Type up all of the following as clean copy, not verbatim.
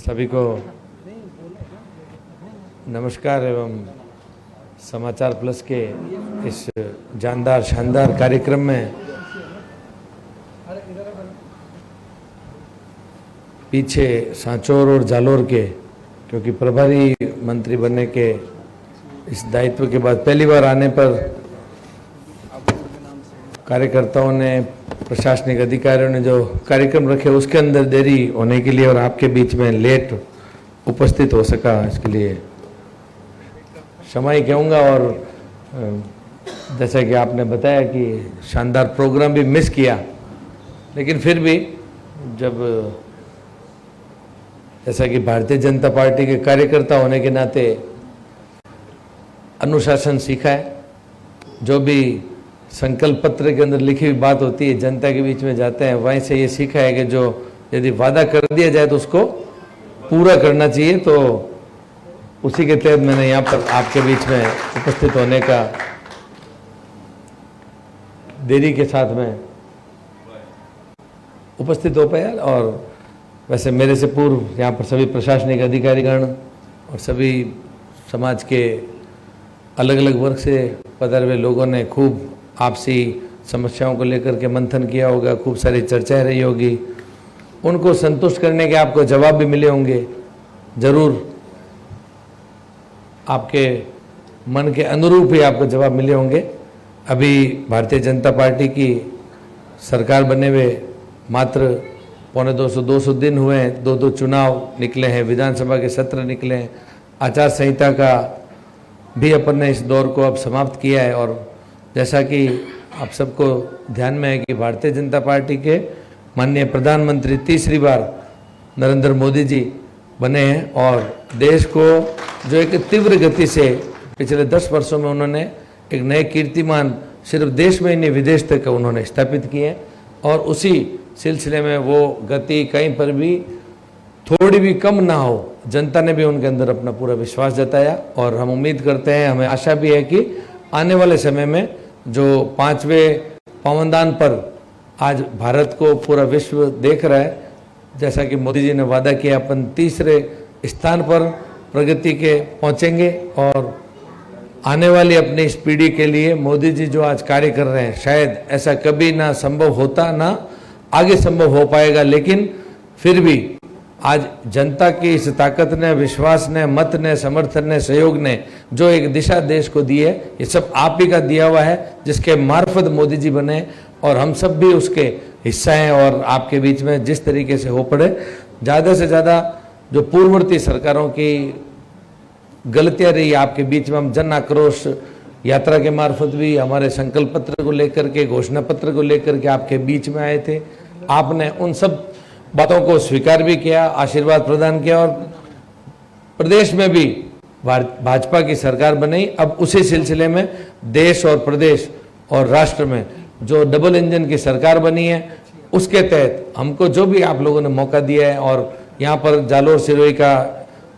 सभी को नमस्कार एवं समाचार प्लस के इस जानदार शानदार कार्यक्रम में पीछे सांचौर और जालोर के, क्योंकि प्रभारी मंत्री बनने के इस दायित्व के बाद पहली बार आने पर कार्यकर्ताओं ने, प्रशासनिक अधिकारियों ने जो कार्यक्रम रखे उसके अंदर देरी होने के लिए और आपके बीच में लेट उपस्थित हो सका, इसके लिए क्षमा ही कहूँगा। और जैसा कि आपने बताया कि शानदार प्रोग्राम भी मिस किया, लेकिन फिर भी जब जैसा कि भारतीय जनता पार्टी के कार्यकर्ता होने के नाते अनुशासन सीखा है, जो भी संकल्प पत्र के अंदर लिखी हुई बात होती है, जनता के बीच में जाते हैं, वहीं से ये सीखा है कि जो यदि वादा कर दिया जाए तो उसको पूरा करना चाहिए। तो उसी के तहत मैंने यहाँ पर आपके बीच में उपस्थित होने का देरी के साथ में उपस्थित हो पाया। और वैसे मेरे से पूर्व यहाँ पर सभी प्रशासनिक अधिकारीगण और सभी समाज के अलग अलग वर्ग से पधारे हुए लोगों ने खूब आपसी समस्याओं को लेकर के मंथन किया होगा, खूब सारी चर्चाएं रही होगी, उनको संतुष्ट करने के आपको जवाब भी मिले होंगे। जरूर आपके मन के अनुरूप ही आपको जवाब मिले होंगे। अभी भारतीय जनता पार्टी की सरकार बने हुए मात्र पौने 200 दिन हुए हैं, दो चुनाव निकले हैं, विधानसभा के सत्र निकले हैं, आचार संहिता का भी अपन ने इस दौर को अब समाप्त किया है। और जैसा कि आप सबको ध्यान में है कि भारतीय जनता पार्टी के माननीय प्रधानमंत्री तीसरी बार नरेंद्र मोदी जी बने हैं और देश को जो एक तीव्र गति से पिछले 10 वर्षों में उन्होंने एक नए कीर्तिमान सिर्फ देश में ही नहीं विदेश तक उन्होंने स्थापित किए। और उसी सिलसिले में वो गति कहीं पर भी थोड़ी भी कम ना हो, जनता ने भी उनके अंदर अपना पूरा विश्वास जताया। और हम उम्मीद करते हैं, हमें आशा भी है कि आने वाले समय में जो 5वें पावनदान पर आज भारत को पूरा विश्व देख रहा है, जैसा कि मोदी जी ने वादा किया, अपन तीसरे स्थान पर प्रगति के पहुंचेंगे। और आने वाली अपनी इस पीढ़ी के लिए मोदी जी जो आज कार्य कर रहे हैं, शायद ऐसा कभी ना संभव होता, ना आगे संभव हो पाएगा, लेकिन फिर भी आज जनता की इस ताकत ने, विश्वास ने, मत ने, समर्थन ने, सहयोग ने जो एक दिशा देश को दी है, ये सब आप ही का दिया हुआ है, जिसके मार्फत मोदी जी बने और हम सब भी उसके हिस्सा हैं। और आपके बीच में जिस तरीके से हो पड़े, ज़्यादा से ज़्यादा जो पूर्ववर्ती सरकारों की गलतियाँ रही आपके बीच में, हम जन आक्रोश यात्रा के मार्फत भी, हमारे संकल्प पत्र को लेकर के, घोषणा पत्र को लेकर के आपके बीच में आए थे। आपने उन सब बातों को स्वीकार भी किया, आशीर्वाद प्रदान किया और प्रदेश में भी भाजपा की सरकार बनी। अब उसी सिलसिले में देश और प्रदेश और राष्ट्र में जो डबल इंजन की सरकार बनी है, उसके तहत हमको जो भी आप लोगों ने मौका दिया है, और यहाँ पर जालोर सिरोही का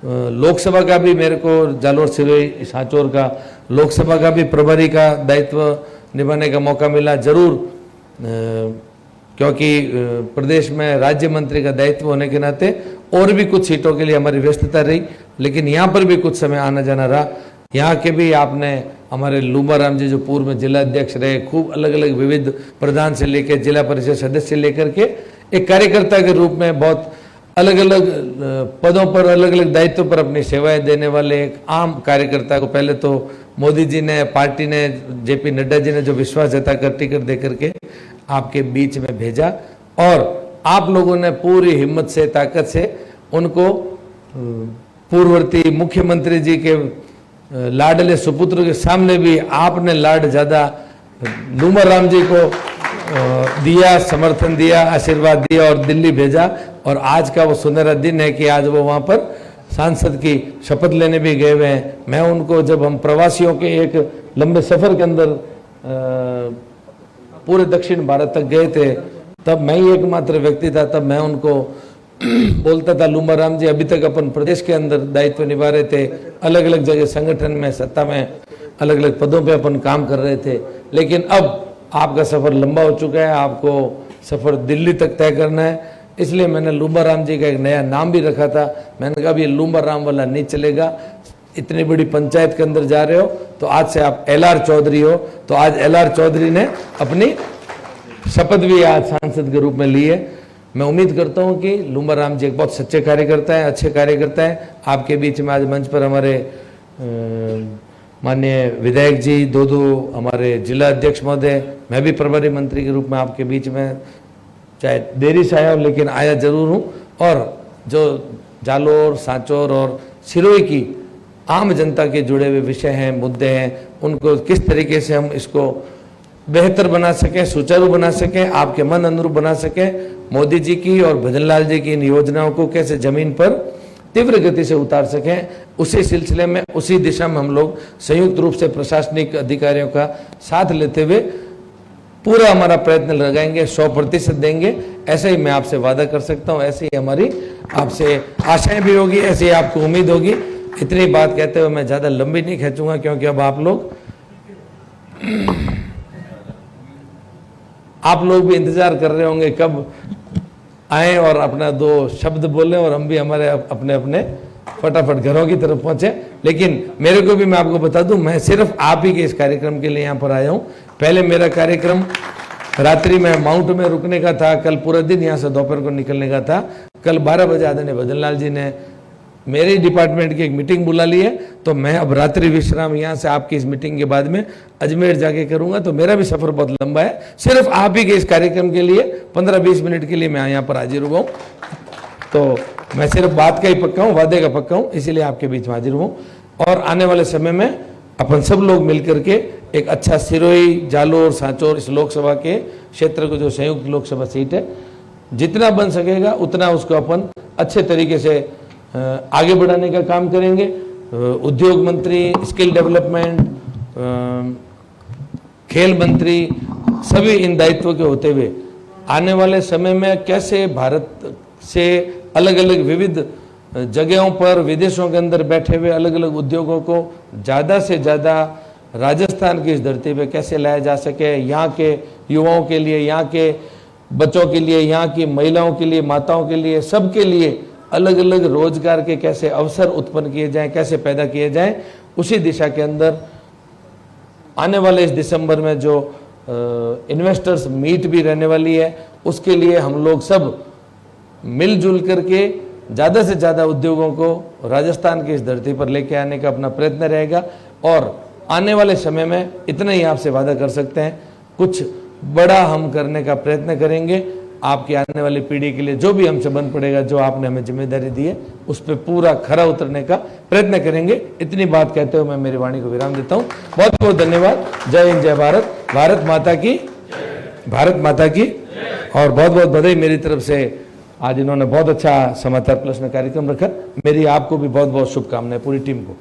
लोकसभा का भी, मेरे को जालोर सिरोही सांचौर का लोकसभा का भी प्रभारी का दायित्व निभाने का मौका मिला। जरूर क्योंकि प्रदेश में राज्य मंत्री का दायित्व होने के नाते और भी कुछ सीटों के लिए हमारी व्यस्तता रही, लेकिन यहाँ पर भी कुछ समय आना जाना रहा। यहाँ के भी आपने, हमारे लूमा राम जी जो पूर्व में जिला अध्यक्ष रहे, खूब अलग अलग विविध प्रधान से लेकर जिला परिषद सदस्य लेकर के एक कार्यकर्ता के रूप में बहुत अलग अलग पदों पर, अलग अलग दायित्व पर अपनी सेवाएं देने वाले एक आम कार्यकर्ता को पहले तो मोदी जी ने, पार्टी ने, जेपी नड्डा जी ने जो विश्वास जताकर टिकट दे करके आपके बीच में भेजा, और आप लोगों ने पूरी हिम्मत से, ताकत से उनको पूर्ववर्ती मुख्यमंत्री जी के लाडले सुपुत्र के सामने भी आपने लाड ज्यादा लूमा राम जी को दिया, समर्थन दिया, आशीर्वाद दिया और दिल्ली भेजा। और आज का वो सुनहरा दिन है कि आज वो वहाँ पर सांसद की शपथ लेने भी गए हुए हैं। मैं उनको, जब हम प्रवासियों के एक लंबे सफर के अंदर पूरे दक्षिण भारत तक गए थे, तब मैं ही एकमात्र व्यक्ति था, तब मैं उनको बोलता था, लूमा राम जी अभी तक अपन प्रदेश के अंदर दायित्व निभा रहे थे, अलग अलग जगह संगठन में, सत्ता में, अलग अलग पदों पे अपन काम कर रहे थे, लेकिन अब आपका सफर लंबा हो चुका है, आपको सफर दिल्ली तक तय करना है। इसलिए मैंने लूंबा राम जी का एक नया नाम भी रखा था। मैंने कहा ये लूंबा राम वाला नहीं चलेगा, इतनी बड़ी पंचायत के अंदर जा रहे हो तो आज से आप LR चौधरी हो। तो आज LR चौधरी ने अपनी शपथ भी आज सांसद के रूप में ली है। मैं उम्मीद करता हूं कि लूंबा राम जी एक बहुत सच्चे कार्यकर्ता है, अच्छे कार्यकर्ता है। आपके बीच में आज मंच पर हमारे माननीय विधायक जी, दो हमारे जिला अध्यक्ष महोदय, मैं भी प्रभारी मंत्री के रूप में आपके बीच में चाहे देरी से आया हूँ लेकिन आया जरूर हूँ। और जो जालोर, सांचौर और सिरोही की आम जनता के जुड़े हुए विषय हैं, मुद्दे हैं, उनको किस तरीके से हम इसको बेहतर बना सकें, सुचारू बना सकें, आपके मन अनुरूप बना सकें, मोदी जी की और भजनलाल जी की इन योजनाओं को कैसे जमीन पर तीव्र गति से उतार सकें, उसी सिलसिले में, उसी दिशा में हम लोग संयुक्त रूप से प्रशासनिक अधिकारियों का साथ लेते हुए पूरा हमारा प्रयत्न लगाएंगे, 100% देंगे। ऐसे ही मैं आपसे वादा कर सकता हूं, ऐसे ही हमारी आपसे आशाएं भी होगी, ऐसे ही आपको उम्मीद होगी। इतनी बात कहते हुए मैं ज्यादा लंबी नहीं खींचूंगा, क्योंकि अब आप लोग भी इंतजार कर रहे होंगे कब आए और अपना 2 शब्द बोलें और हम भी हमारे अपने अपने फटाफट घरों की तरफ पहुंचे। लेकिन मेरे को भी मैं आपको बता दूं, मैं सिर्फ आप ही के इस कार्यक्रम के लिए यहाँ पर आया हूँ। पहले मेरा कार्यक्रम रात्रि में माउंट में रुकने का था, कल पूरा दिन यहाँ से दोपहर को निकलने का था। कल 12 बजे आदरणीय भजनलाल जी ने मेरे डिपार्टमेंट की एक मीटिंग बुला ली है, तो मैं अब रात्रि विश्राम यहाँ से आपकी इस मीटिंग के बाद में अजमेर जाके करूंगा। तो मेरा भी सफर बहुत लंबा है। सिर्फ आप ही के इस कार्यक्रम के लिए 15-20 मिनट के लिए मैं यहाँ पर हाजिर हुआ हूँ। तो मैं सिर्फ बात का ही पक्का हूँ, वादे का पक्का हूँ, इसीलिए आपके बीच में हाजिर हूँ। और आने वाले समय में अपन सब लोग मिलकर के एक अच्छा सिरोही, जालोर, सांचौर इस लोकसभा के क्षेत्र को, जो संयुक्त लोकसभा सीट है, जितना बन सकेगा उतना उसको अपन अच्छे तरीके से आगे बढ़ाने का काम करेंगे। उद्योग मंत्री, स्किल डेवलपमेंट, खेल मंत्री, सभी इन दायित्व के होते हुए आने वाले समय में कैसे भारत से अलग अलग विविध जगहों पर, विदेशों के अंदर बैठे हुए अलग अलग उद्योगों को ज़्यादा से ज़्यादा राजस्थान की इस धरती पे कैसे लाया जा सके, यहाँ के युवाओं के लिए, यहाँ के बच्चों के लिए, यहाँ की महिलाओं के लिए, माताओं के लिए, सबके लिए अलग अलग रोजगार के कैसे अवसर उत्पन्न किए जाएं, कैसे पैदा किए जाएं, उसी दिशा के अंदर आने वाले इस दिसंबर में जो इन्वेस्टर्स मीट भी रहने वाली है, उसके लिए हम लोग सब मिलजुल करके ज़्यादा से ज़्यादा उद्योगों को राजस्थान की इस धरती पर लेके आने का अपना प्रयत्न रहेगा। और आने वाले समय में इतना ही आपसे वादा कर सकते हैं, कुछ बड़ा हम करने का प्रयत्न करेंगे। आपकी आने वाली पीढ़ी के लिए जो भी हमसे बन पड़ेगा, जो आपने हमें जिम्मेदारी दी है, उस पर पूरा खरा उतरने का प्रयत्न करेंगे। इतनी बात कहते हुए मैं मेरी वाणी को विराम देता हूँ। बहुत बहुत धन्यवाद। जय हिंद, जय भारत, भारत माता की, भारत माता की। और बहुत बहुत बधाई मेरी तरफ से। आज इन्होंने बहुत अच्छा समाचार प्लस में कार्यक्रम रखा। मेरी आपको भी बहुत बहुत शुभकामनाएं, पूरी टीम को।